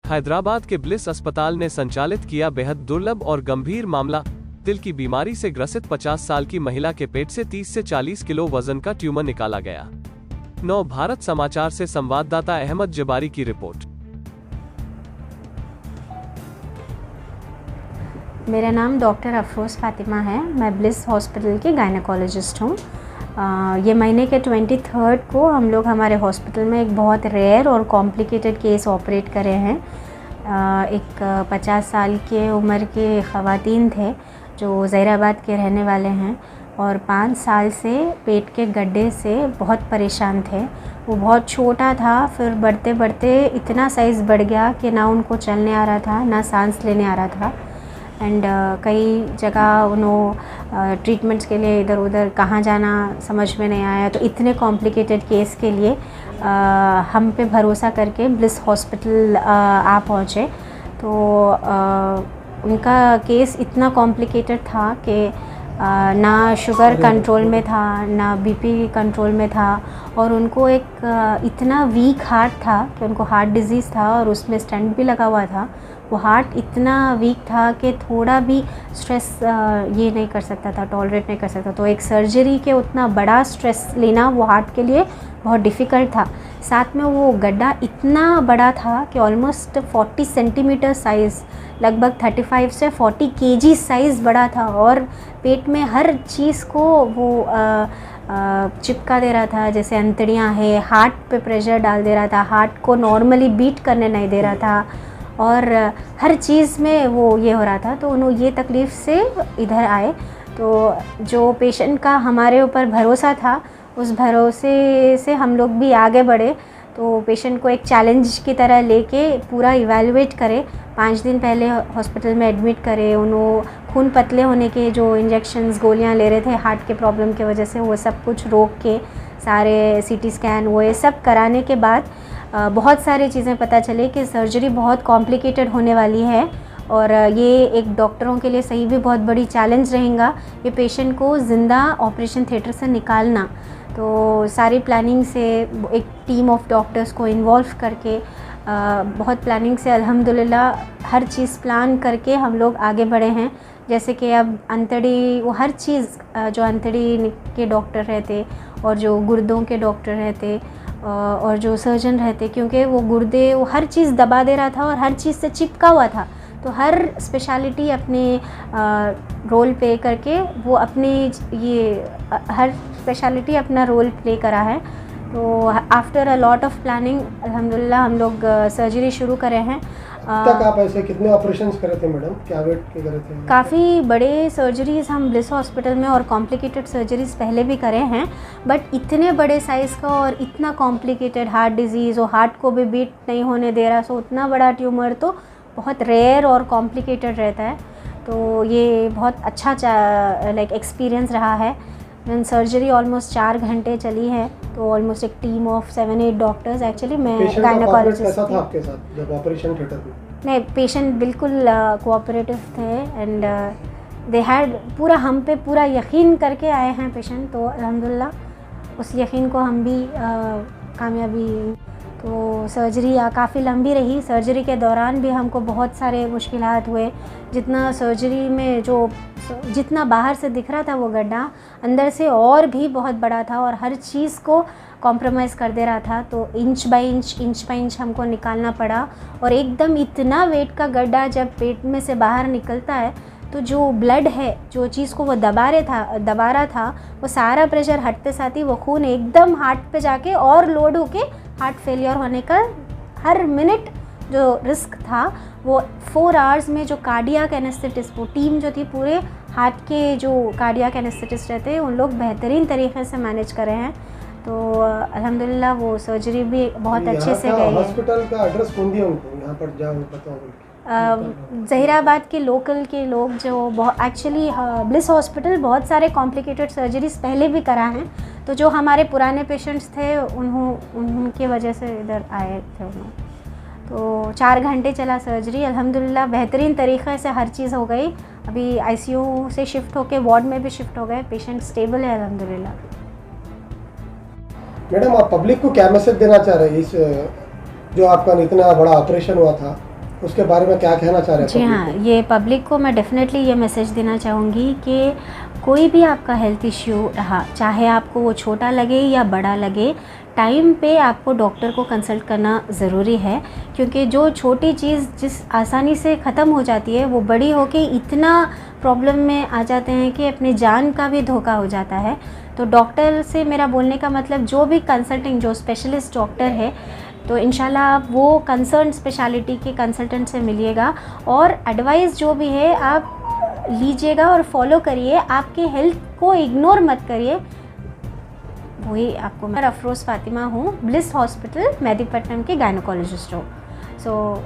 हैदराबाद के ब्लिस अस्पताल ने संचालित किया बेहद दुर्लभ और गंभीर मामला। दिल की बीमारी से ग्रसित 50 साल की महिला के पेट से 30 से 40 किलो वजन का ट्यूमर निकाला गया। नव भारत समाचार से संवाददाता अहमद जबारी की रिपोर्ट। मेरा नाम डॉक्टर अफरोज़ फातिमा है। मैं ब्लिस हॉस्पिटल की गायनेकोलॉजिस्ट हूँ। ये महीने के 23 को हम लोग हमारे हॉस्पिटल में एक बहुत रेयर और कॉम्प्लिकेटेड केस ऑपरेट करे हैं। एक 50 साल के उम्र के ख़वातीन थे जो ज़हीराबाद के रहने वाले हैं और 5 साल से पेट के गड्ढे से बहुत परेशान थे। वो बहुत छोटा था, फिर बढ़ते बढ़ते इतना साइज़ बढ़ गया कि ना उनको चलने आ रहा था, ना सांस लेने आ रहा था। एंड कई जगह उन्होंने ट्रीटमेंट्स के लिए इधर उधर कहाँ जाना समझ में नहीं आया। तो इतने कॉम्प्लिकेटेड केस के लिए हम पे भरोसा करके ब्लिस हॉस्पिटल आ पहुँचे। तो उनका केस इतना कॉम्प्लिकेटेड था कि ना शुगर कंट्रोल में था, ना बीपी कंट्रोल में था, और उनको एक इतना वीक हार्ट था कि उनको हार्ट डिजीज़ था और उसमें स्टेंट भी लगा हुआ था। वो हार्ट इतना वीक था कि थोड़ा भी स्ट्रेस ये नहीं कर सकता था, टॉलरेट नहीं कर सकता। तो एक सर्जरी के उतना बड़ा स्ट्रेस लेना वो हार्ट के लिए बहुत डिफ़िकल्ट था। साथ में वो गड्ढा इतना बड़ा था कि ऑलमोस्ट 40 सेंटीमीटर साइज़, लगभग 35 से 40 केजी साइज़ बड़ा था, और पेट में हर चीज़ को वो चिपका दे रहा था। जैसे अंतड़ियाँ है, हार्ट पे प्रेशर डाल दे रहा था, हार्ट को नॉर्मली बीट करने नहीं दे रहा था, और हर चीज़ में वो ये हो रहा था। तो उन्होंने ये तकलीफ़ से इधर आए। तो जो पेशेंट का हमारे ऊपर भरोसा था, उस भरोसे से हम लोग भी आगे बढ़े। तो पेशेंट को एक चैलेंज की तरह लेके पूरा इवैल्यूएट करे। 5 दिन पहले हॉस्पिटल में एडमिट करे। उन्होंने खून पतले होने के जो इंजेक्शंस गोलियां ले रहे थे हार्ट के प्रॉब्लम की वजह से, वो सब कुछ रोक के सारे सीटी स्कैन वो ये सब कराने के बाद बहुत सारी चीज़ें पता चले कि सर्जरी बहुत कॉम्प्लिकेटेड होने वाली है, और ये एक डॉक्टरों के लिए सही भी बहुत बड़ी चैलेंज रहेगा ये पेशेंट को ज़िंदा ऑपरेशन थिएटर से निकालना। तो सारी प्लानिंग से एक टीम ऑफ डॉक्टर्स को इन्वॉल्व करके बहुत प्लानिंग से अल्हम्दुलिल्लाह हर चीज़ प्लान करके हम लोग आगे बढ़े हैं। जैसे कि अब अंतड़ी, वो हर चीज़ जो अंतड़ी के डॉक्टर रहते और जो गुर्दों के डॉक्टर रहते और जो सर्जन रहते, क्योंकि वो गुर्दे वो हर चीज़ दबा दे रहा था और हर चीज़ से चिपका हुआ था। तो हर स्पेशलिटी अपने रोल प्ले करके वो अपने ये हर स्पेशलिटी अपना रोल प्ले करा है। तो after a lot of planning अल्हम्दुलिल्लाह हम लोग सर्जरी शुरू करे हैं। तक आप ऐसे कितने ऑपरेशंस करे थे मैडम? क्या वेट के करे थे? काफ़ी बड़े सर्जरीज़ हम ब्लिस हॉस्पिटल में और कॉम्प्लिकेटेड सर्जरीज़ पहले भी करे हैं, बट इतने बड़े साइज़ का और इतना कॉम्प्लिकेटेड हार्ट डिजीज़ और हार्ट को भी बीट नहीं होने दे रहा, सो उतना बड़ा ट्यूमर तो बहुत रेयर और कॉम्प्लिकेटेड रहता है। तो ये बहुत अच्छा लाइक एक्सपीरियंस रहा है। सर्जरी ऑलमोस्ट 4 घंटे चली है। तो ऑलमोस्ट एक टीम ऑफ 7-8 डॉक्टर्स, एक्चुअली मैं गायनेकोलॉजिस्ट कैसा था आपके साथ जब ऑपरेशन थिएटर में? नहीं, पेशेंट बिल्कुल कोऑपरेटिव थे एंड दे हैड पूरा हम पे पूरा यकीन करके आए हैं पेशेंट। तो अल्हम्दुलिल्लाह उस यकीन को हम भी कामयाबी। तो सर्जरी काफ़ी लंबी रही। सर्जरी के दौरान भी हमको बहुत सारे मुश्किलात हुए। जितना सर्जरी में जितना बाहर से दिख रहा था वो गड्ढा अंदर से और भी बहुत बड़ा था और हर चीज़ को कॉम्प्रोमाइज़ कर दे रहा था। तो इंच बाय इंच हमको निकालना पड़ा, और एकदम इतना वेट का गड्ढा जब पेट में से बाहर निकलता है तो जो ब्लड है, जो चीज़ को वो दबा रहा था वो सारा प्रेशर हटते साथ ही वो खून एकदम हार्ट पे जाके और लोड होके हार्ट फेलियर होने का हर मिनट जो रिस्क था वो 4 आवर्स में जो कार्डियक एनेस्थेटिस्ट, वो टीम जो थी पूरे हार्ट के जो कार्डियक एनेस्थेटिस्ट रहते हैं उन लोग बेहतरीन तरीके से मैनेज कर रहे हैं। तो अल्हम्दुलिल्लाह वो सर्जरी भी बहुत अच्छे से गई है। हॉस्पिटल का एड्रेस कौन दिया उनको? यहाँ पर जाओ बताओ। ज़हीराबाद के लोकल के लोग जो एक्चुअली ब्लिस हॉस्पिटल बहुत सारे कॉम्प्लिकेटेड सर्जरीज़ पहले भी करा हैं। तो जो हमारे पुराने पेशेंट्स थे उनकी वजह से इधर आए थे उन्होंने। तो 4 घंटे चला सर्जरी। अल्हम्दुलिल्लाह बेहतरीन तरीक़े से हर चीज़ हो गई। अभी आईसीयू से शिफ्ट होके वार्ड में भी शिफ्ट हो गए। पेशेंट स्टेबल है अल्हम्दुलिल्लाह। मैडम, आप पब्लिक को क्या मैसेज देना चाह रहे हैं? इस जो आपका इतना बड़ा ऑपरेशन हुआ था उसके बारे में क्या कहना चाह रहे हैं? जी हाँ, ये पब्लिक को मैं डेफिनेटली ये मैसेज देना चाहूँगी कि कोई भी आपका हेल्थ इश्यू रहा, चाहे आपको वो छोटा लगे या बड़ा लगे, टाइम पे आपको डॉक्टर को कंसल्ट करना ज़रूरी है, क्योंकि जो छोटी चीज़ जिस आसानी से ख़त्म हो जाती है वो बड़ी होके इतना प्रॉब्लम में आ जाते हैं कि अपनी जान का भी धोखा हो जाता है। तो डॉक्टर से मेरा बोलने का मतलब जो भी कंसल्टिंग जो स्पेशलिस्ट डॉक्टर है, तो इंशाल्लाह आप वो कंसर्न स्पेशलिटी के कंसल्टेंट से मिलिएगा और एडवाइस जो भी है आप लीजिएगा और फॉलो करिए। आपके हेल्थ को इग्नोर मत करिए। वही आपको मैं अफरोज़ फ़ातिमा हूँ, ब्लिस हॉस्पिटल मेहदीपट्टनम के गायनोकोलॉजिस्ट हूँ। सो